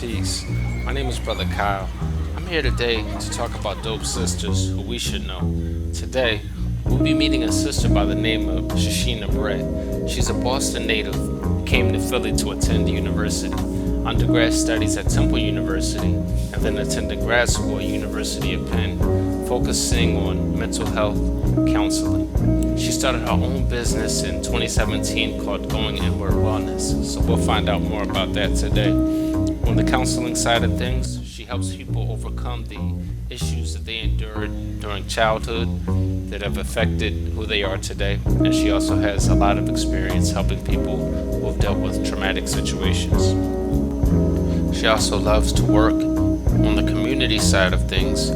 Peace. My name is Brother Kyle. I'm here today to talk about Dope Sisters, who we should know. Today, we'll be meeting a sister by the name of Shashina Brett. She's a Boston native who came to Philly to attend university, undergrad studies at Temple University, and then attended grad school at University of Penn, focusing on mental health counseling. She started her own business in 2017 called Going Inward Wellness, so we'll find out more about that today. On the counseling side of things, she helps people overcome the issues that they endured during childhood that have affected who they are today, and she also has a lot of experience helping people who have dealt with traumatic situations. She also loves to work on the community side of things,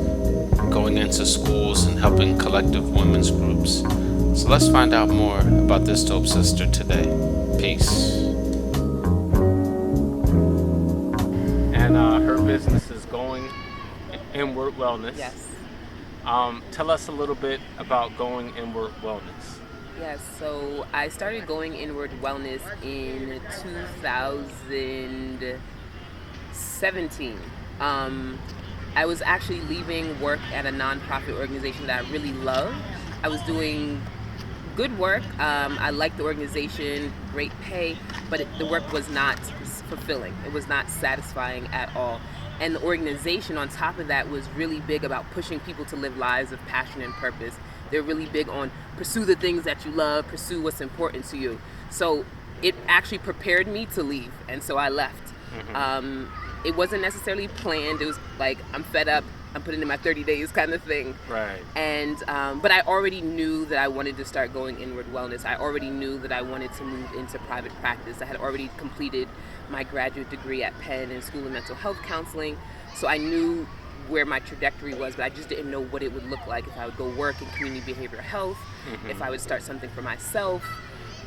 going into schools and helping collective women's groups. So let's find out more about this dope sister today. Peace. And her business is Going Inward Wellness. Yes. Tell us a little bit about Going Inward Wellness. Yes. So I started Going Inward Wellness in 2017. I was actually leaving work at a nonprofit organization that I really love. I was doing good work. I liked the organization, great pay, but the work was not fulfilling. It was not satisfying at all. And the organization on top of that was really big about pushing people to live lives of passion and purpose. They're really big on pursue the things that you love, pursue what's important to you. So it actually prepared me to leave, and so I left. It wasn't necessarily planned. It was like, I'm fed up, I'm putting in my 30 days kind of thing. Right. And but I already knew that I wanted to start Going Inward Wellness. I already knew that I wanted to move into private practice. I had already completed my graduate degree at Penn in School of Mental Health Counseling. So I knew where my trajectory was, but I just didn't know what it would look like if I would go work in community behavioral health, if I would start something for myself.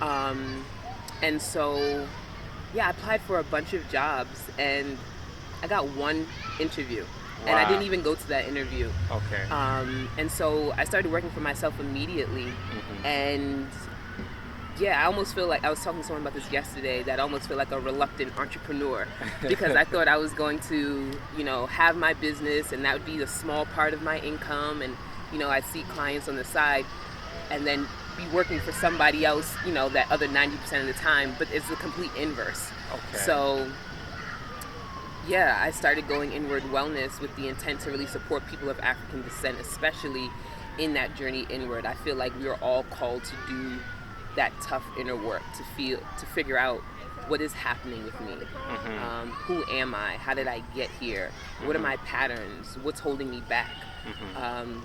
And so, yeah, I applied for a bunch of jobs, and I got one interview. And I didn't even go to that interview. Okay. And so I started working for myself immediately. And yeah, I almost feel like, I was talking to someone about this yesterday, that I almost feel like a reluctant entrepreneur because I thought I was going to, have my business and that would be a small part of my income. And, I'd see clients on the side and then be working for somebody else, that other 90% of the time, but it's the complete inverse. Okay. So yeah, I started Going Inward Wellness with the intent to really support people of African descent, especially in that journey inward. I feel like we are all called to do that tough inner work, to figure out what is happening with me. Who am I? How did I get here? What are my patterns? What's holding me back?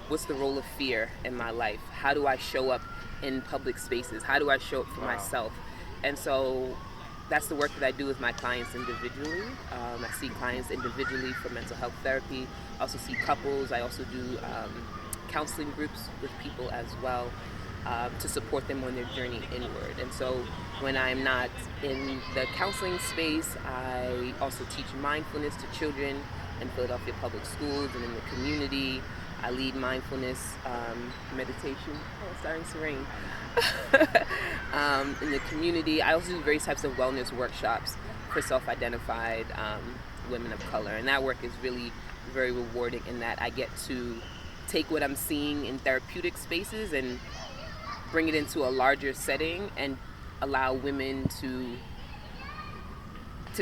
What's the role of fear in my life? How do I show up in public spaces? How do I show up for myself? And so that's the work that I do with my clients individually. I see clients individually for mental health therapy. I also see couples. I also do counseling groups with people as well to support them on their journey inward. And so when I'm not in the counseling space, I also teach mindfulness to children in Philadelphia public schools and in the community. I lead mindfulness meditation. Oh, it's starting to rain. In the community. I also do various types of wellness workshops for self-identified women of color. And that work is really very rewarding in that I get to take what I'm seeing in therapeutic spaces and bring it into a larger setting and allow women to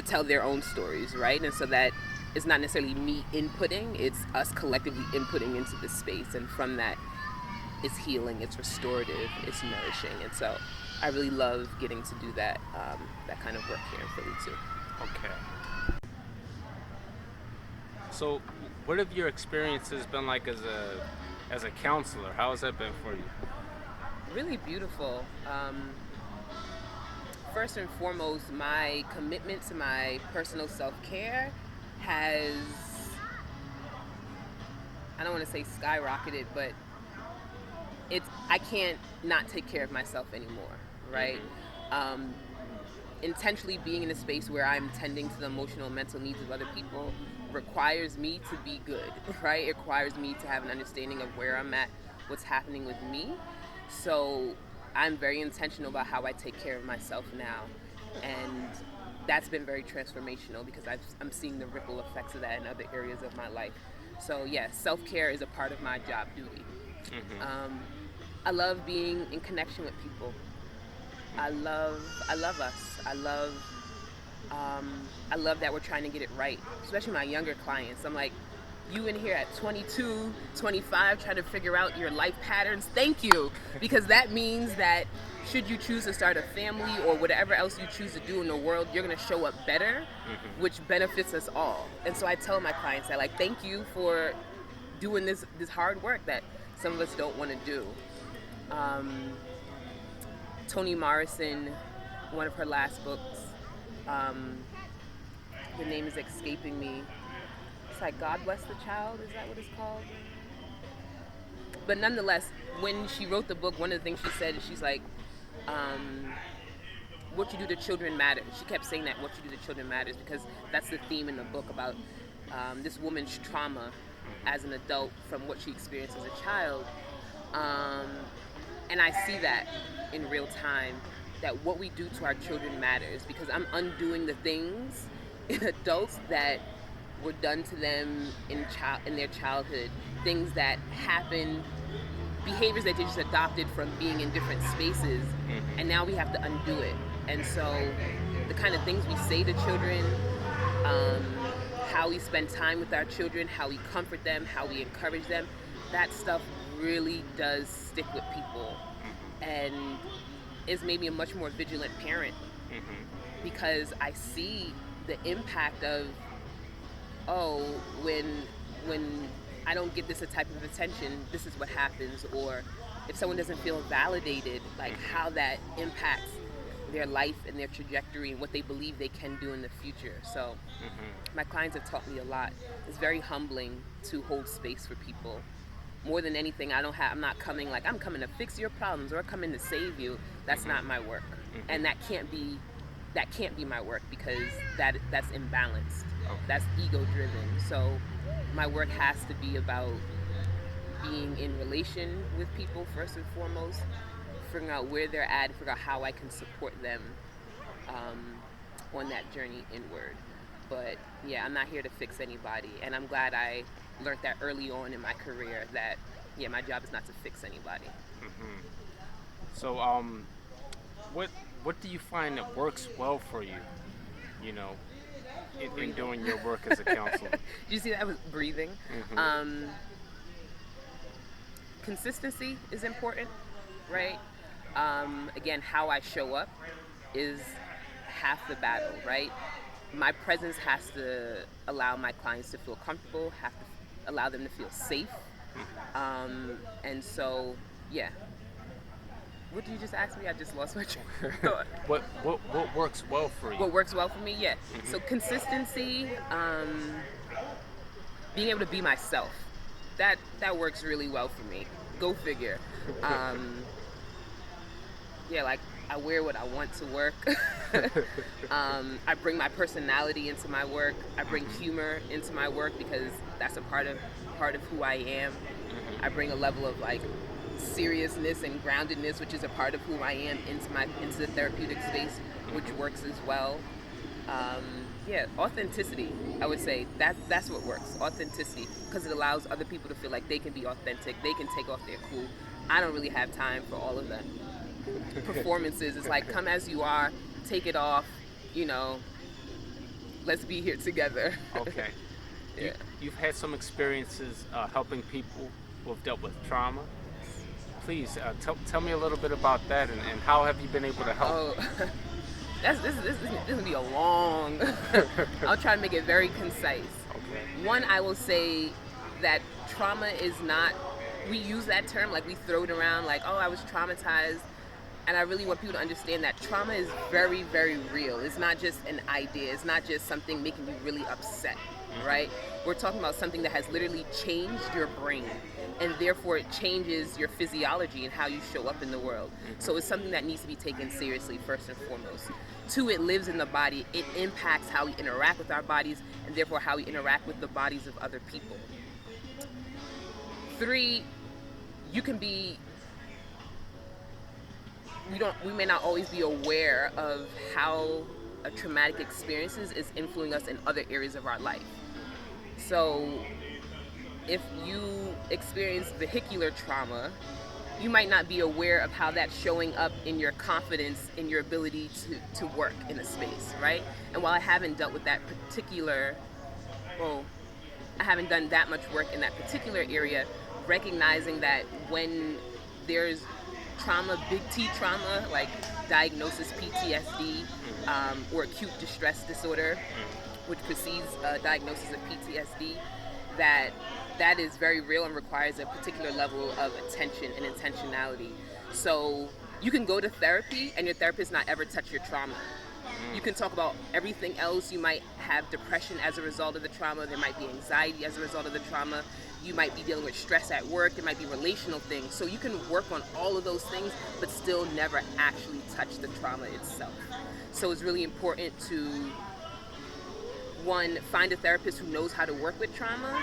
tell their own stories, right? And so that it's not necessarily me inputting, it's us collectively inputting into the space, and from that it's healing, it's restorative, it's nourishing. And so I really love getting to do that kind of work here in Philly too. Okay. So what have your experiences been like as a counselor? How has that been for you? Really beautiful. First and foremost, my commitment to my personal self-care has, I don't want to say skyrocketed, but I can't not take care of myself anymore, right? Intentionally being in a space where I'm tending to the emotional and mental needs of other people requires me to be good, right? It requires me to have an understanding of where I'm at, what's happening with me. So I'm very intentional about how I take care of myself now. And that's been very transformational because I'm seeing the ripple effects of that in other areas of my life. So yeah, self-care is a part of my job duty. um, I love being in connection with people. I love us. I love that we're trying to get it right, especially my younger clients. I'm like, you in here at 22, 25, trying to figure out your life patterns. Thank you, because that means that should you choose to start a family or whatever else you choose to do in the world, you're going to show up better, which benefits us all. And so I tell my clients that, like, thank you for doing this hard work that some of us don't want to do. Toni Morrison, one of her last books, the name is escaping me. It's like God Bless the Child. Is that what it's called? But nonetheless, when she wrote the book, one of the things she said is she's like, what you do to children matters. She kept saying that what you do to children matters because that's the theme in the book about this woman's trauma as an adult from what she experienced as a child. And I see that in real time, that what we do to our children matters because I'm undoing the things in adults that were done to them in their childhood, things that happened, behaviors that they just adopted from being in different spaces, and now we have to undo it. And so the kind of things we say to children, how we spend time with our children, how we comfort them, how we encourage them, that stuff really does stick with people and is maybe a much more vigilant parent because I see the impact of, oh, when I don't get this type of attention, this is what happens. Or if someone doesn't feel validated, like how that impacts their life and their trajectory and what they believe they can do in the future. So my clients have taught me a lot. It's very humbling to hold space for people. More than anything, I'm not coming like I'm coming to fix your problems or coming to save you. That's not my work. And that can't be my work because that's imbalanced. That's ego driven. So my work has to be about being in relation with people first and foremost, figuring out where they're at, figure out how I can support them on that journey inward. But yeah, I'm not here to fix anybody, and I'm glad I learned that early on in my career that my job is not to fix anybody. So what do you find that works well for you, in doing your work as a counselor? Did you see that I was breathing? Consistency is important, right? Again, how I show up is half the battle, right? My presence has to allow my clients to feel comfortable, have to allow them to feel safe. And so, yeah. What did you just ask me? I just lost my train of thought. What works well for you? What works well for me? Yeah. So consistency, being able to be myself. That works really well for me. Go figure. Like I wear what I want to work. I bring my personality into my work. I bring humor into my work because that's a part of who I am. I bring a level of like seriousness and groundedness, which is a part of who I am, into the therapeutic space, which works as well. Authenticity. I would say that's what works. Authenticity, because it allows other people to feel like they can be authentic. They can take off their cool. I don't really have time for all of that. Performances. It's like, come as you are, take it off, let's be here together. Okay. Yeah. You've had some experiences helping people who have dealt with trauma. Please tell me a little bit about that and how have you been able to help? This is gonna be a long. I'll try to make it very concise. Okay. One, I will say that trauma is not. We use that term like we throw it around like, oh, I was traumatized. And I really want people to understand that trauma is very, very real. It's not just an idea. It's not just something making you really upset, right? We're talking about something that has literally changed your brain, and therefore it changes your physiology and how you show up in the world. So it's something that needs to be taken seriously first and foremost. Two, it lives in the body. It impacts how we interact with our bodies, and therefore how we interact with the bodies of other people. Three, you can be we may not always be aware of how traumatic experiences is influencing us in other areas of our life. So if you experience vehicular trauma, you might not be aware of how that's showing up in your confidence, in your ability to work in a space, right? And while I haven't dealt with that particular, well, I haven't done that much work in that particular area, recognizing that when there's trauma, big T trauma, like diagnosis PTSD, or acute distress disorder, which precedes diagnosis of PTSD, that that is very real and requires a particular level of attention and intentionality. So you can go to therapy and your therapist not ever touch your trauma. You can talk about everything else. You might have depression as a result of the trauma. There might be anxiety as a result of the trauma. You might be dealing with stress at work. There might be relational things. So you can work on all of those things, but still never actually touch the trauma itself. So it's really important to, one, find a therapist who knows how to work with trauma,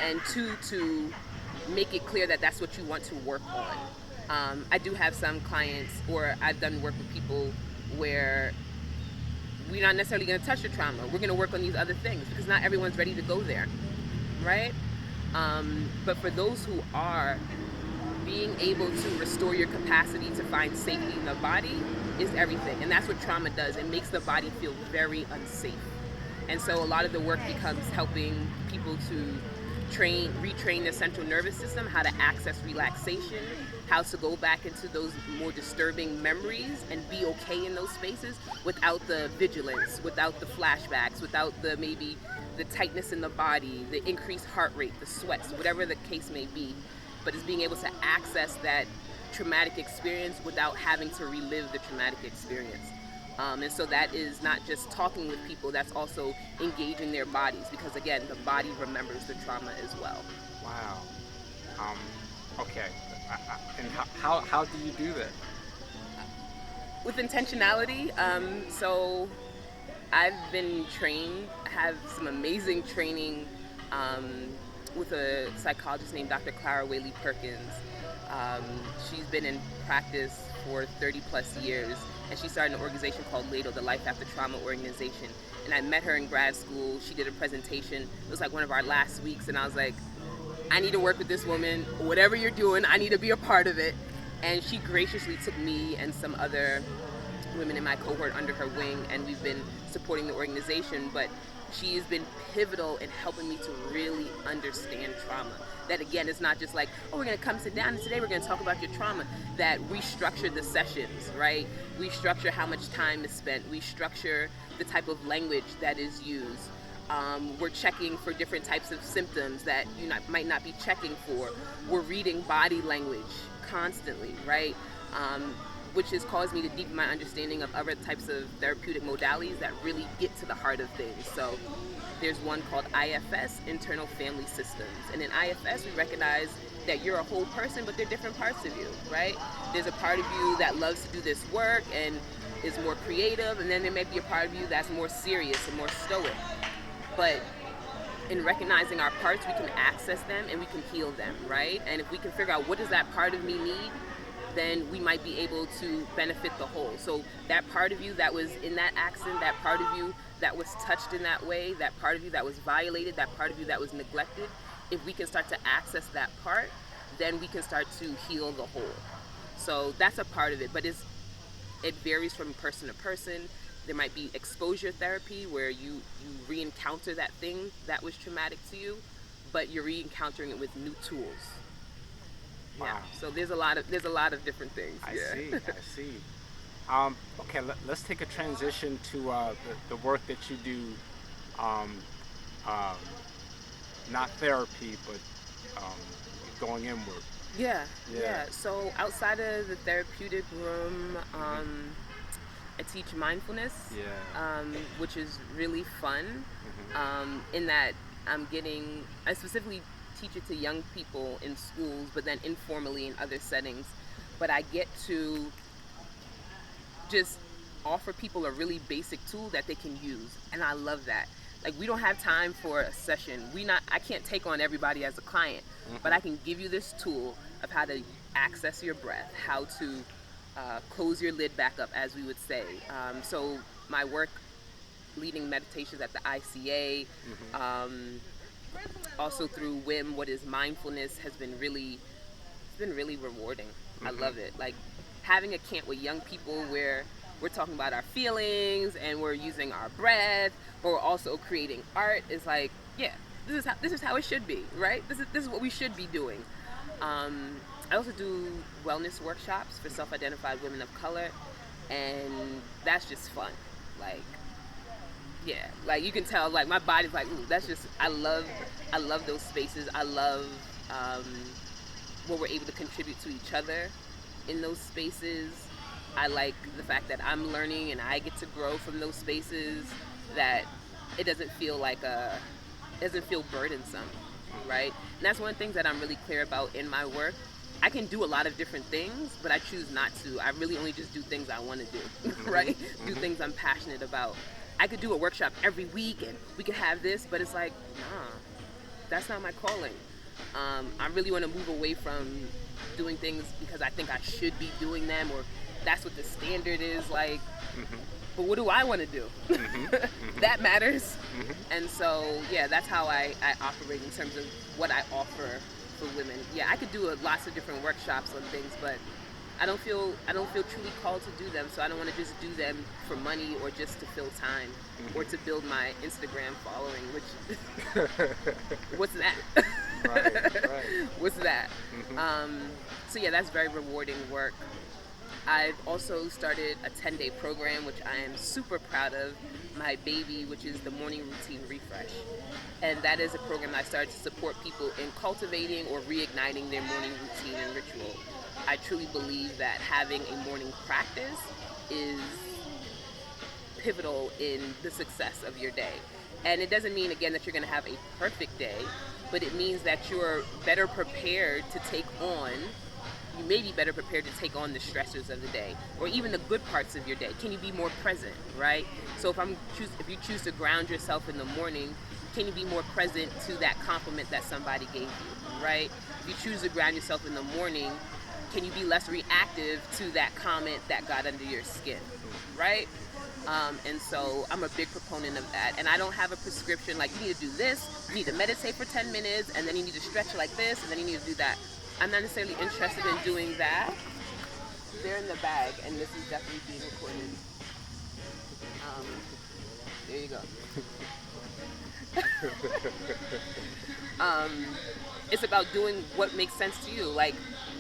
and two, to make it clear that that's what you want to work on. I do have some clients, or I've done work with people where we're not necessarily going to touch the trauma. We're going to work on these other things because not everyone's ready to go there, right? But for those who are, being able to restore your capacity to find safety in the body is everything. And that's what trauma does. It makes the body feel very unsafe. And so a lot of the work becomes helping people to retrain their central nervous system, how to access relaxation, how to go back into those more disturbing memories and be okay in those spaces without the vigilance, without the flashbacks, without the maybe the tightness in the body, the increased heart rate, the sweats, whatever the case may be. But it's being able to access that traumatic experience without having to relive the traumatic experience. And so that is not just talking with people, that's also engaging their bodies, because again, the body remembers the trauma as well. Wow. Okay. And how do you do that? With intentionality. So I've been trained, have some amazing training with a psychologist named Dr. Clara Whaley Perkins. She's been in practice for 30 plus years, and she started an organization called LATO, the Life After Trauma Organization. And I met her in grad school. She did a presentation. It was like one of our last weeks, and I was like, I need to work with this woman. Whatever you're doing, I need to be a part of it. And she graciously took me and some other women in my cohort under her wing, and we've been supporting the organization. But she has been pivotal in helping me to really understand trauma. That again, it's not just like, oh, we're gonna come sit down and today we're gonna talk about your trauma. That we structure the sessions, right? We structure how much time is spent. We structure the type of language that is used. We're checking for different types of symptoms that you might not be checking for. We're reading body language constantly, right? Which has caused me to deepen my understanding of other types of therapeutic modalities that really get to the heart of things. So there's one called IFS, Internal Family Systems. And in IFS, we recognize that you're a whole person, but there are different parts of you, right? There's a part of you that loves to do this work and is more creative, and then there may be a part of you that's more serious and more stoic. But in recognizing our parts, we can access them and we can heal them, right? And if we can figure out what does that part of me need, then we might be able to benefit the whole. So that part of you that was in that accident, that part of you that was touched in that way, that part of you that was violated, that part of you that was neglected, if we can start to access that part, then we can start to heal the whole. So that's a part of it, but it varies from person to person. There might be exposure therapy where you re-encounter that thing that was traumatic to you, but you're re-encountering it with new tools. Wow. Yeah. So there's a lot of different things. I Yeah. see. Okay, let's take a transition to the work that you do, not therapy, but going inward. Yeah. Yeah. So outside of the therapeutic room, I teach mindfulness, which is really fun. In that I specifically teach it to young people in schools, but then informally in other settings. But I get to just offer people a really basic tool that they can use, and I love that. Like, we don't have time for a session. I can't take on everybody as a client, but I can give you this tool of how to access your breath, how to close your lid back up, as we would say. So my work leading meditations at the ICA, also through WIM, what is mindfulness, has been really, it's been really rewarding. I love it. Like having a camp with young people where we're talking about our feelings and we're using our breath, but we're also creating art is like, yeah, this is how it should be, right? This is what we should be doing. I also do wellness workshops for self-identified women of color, and that's just fun. Like, yeah, like you can tell, like my body's like, ooh, that's just, I love those spaces. I love what we're able to contribute to each other in those spaces. I like the fact that I'm learning and I get to grow from those spaces, that it doesn't feel like it doesn't feel burdensome, right? And that's one of the things that I'm really clear about in my work. I can do a lot of different things, but I choose not to. I really only just do things I want to do, right? Do things I'm passionate about. I could do a workshop every week and we could have this, but it's like, nah, that's not my calling. I really want to move away from doing things because I think I should be doing them, or that's what the standard is, like, but what do I want to do? That matters. And so, yeah, that's how I operate in terms of what I offer for women. Yeah, I could do lots of different workshops on things, but I don't feel truly called to do them, so I don't want to just do them for money or just to fill time or to build my Instagram following, which, what's that? Right. What's that? So yeah, that's very rewarding work. I've also started a 10-day program, which I am super proud of, my baby, which is the Morning Routine Refresh. And that is a program that I started to support people in cultivating or reigniting their morning routine and ritual. I truly believe that having a morning practice is pivotal in the success of your day. And it doesn't mean, again, that you're going to have a perfect day, but it means that you're better prepared to take on, you may be better prepared to take on the stressors of the day, or even the good parts of your day. Can you be more present, right? So if you choose to ground yourself in the morning, can you be more present to that compliment that somebody gave you, right? If you choose to ground yourself in the morning, can you be less reactive to that comment that got under your skin, right? And so I'm a big proponent of that. And I don't have a prescription like you need to do this, you need to meditate for 10 minutes, and then you need to stretch like this, and then you need to do that. I'm not necessarily interested in doing that. They're in the bag, and this is definitely being recorded. There you go. It's about doing what makes sense to you. Like,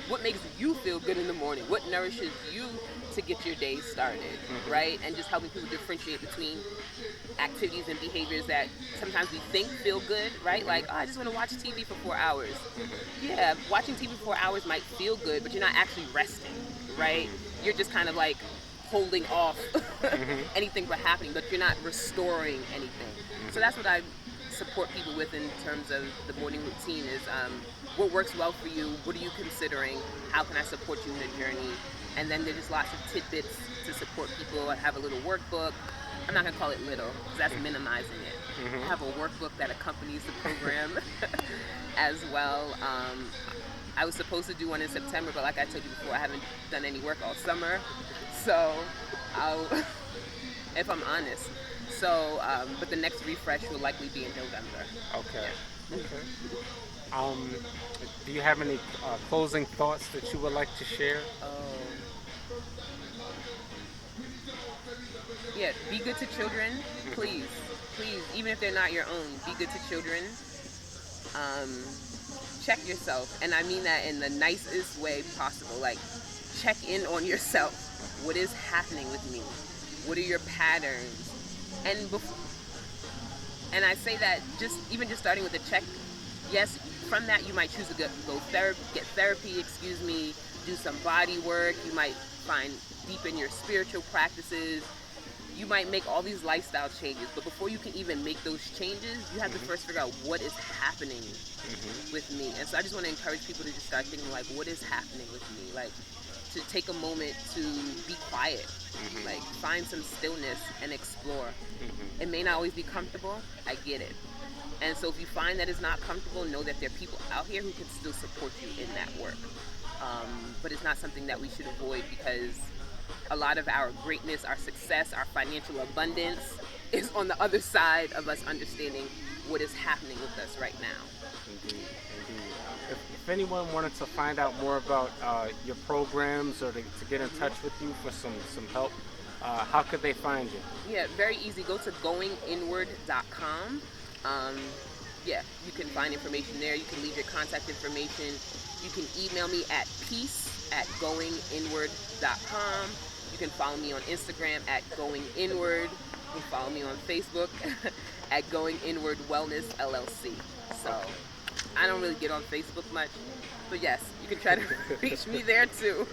what makes you feel good in the morning? What nourishes you to get your day started, right? And just helping people differentiate between activities and behaviors that sometimes we think feel good, right? Like, oh, I just want to watch TV for 4 hours. Yeah, watching TV for 4 hours might feel good, but you're not actually resting, right? You're just kind of like holding off anything from happening, but you're not restoring anything. So that's what I support people with in terms of the morning routine is what works well for you, what are you considering, how can I support you in the journey, and then there's just lots of tidbits to support people. I have a little workbook. I'm not gonna call it little because that's minimizing it. I have a workbook that accompanies the program as well. I was supposed to do one in September, but like I told you before, I haven't done any work all summer, so if I'm honest. So, but the next refresh will likely be in November. Okay. Yeah. Okay. Do you have any closing thoughts that you would like to share? Yeah, be good to children, please. Please, even if they're not your own, be good to children. Check yourself, and I mean that in the nicest way possible. Like, check in on yourself. What is happening with me? What are your patterns? And I say that just starting with a check. Yes, from that you might choose to get therapy, do some body work. You might deepen your spiritual practices. You might make all these lifestyle changes, but before you can even make those changes, you have to first figure out what is happening with me. And so I just want to encourage people to just start thinking, like, what is happening with me? Like, to take a moment to be quiet, like find some stillness and explore. It may not always be comfortable, I get it. And so if you find that it's not comfortable, know that there are people out here who can still support you in that work. But it's not something that we should avoid because a lot of our greatness, our success, our financial abundance is on the other side of us understanding what is happening with us right now. Indeed, indeed. If anyone wanted to find out more about your programs or to get in touch with you for some help, how could they find you? Yeah, very easy. Go to goinginward.com. Um, yeah, you can find information there. You can leave your contact information. You can email me at peace@goinginward.com. You can follow me on Instagram at goinginward. You can follow me on Facebook at Going Inward Wellness LLC. So I don't really get on Facebook much, but yes, you can try to reach me there too.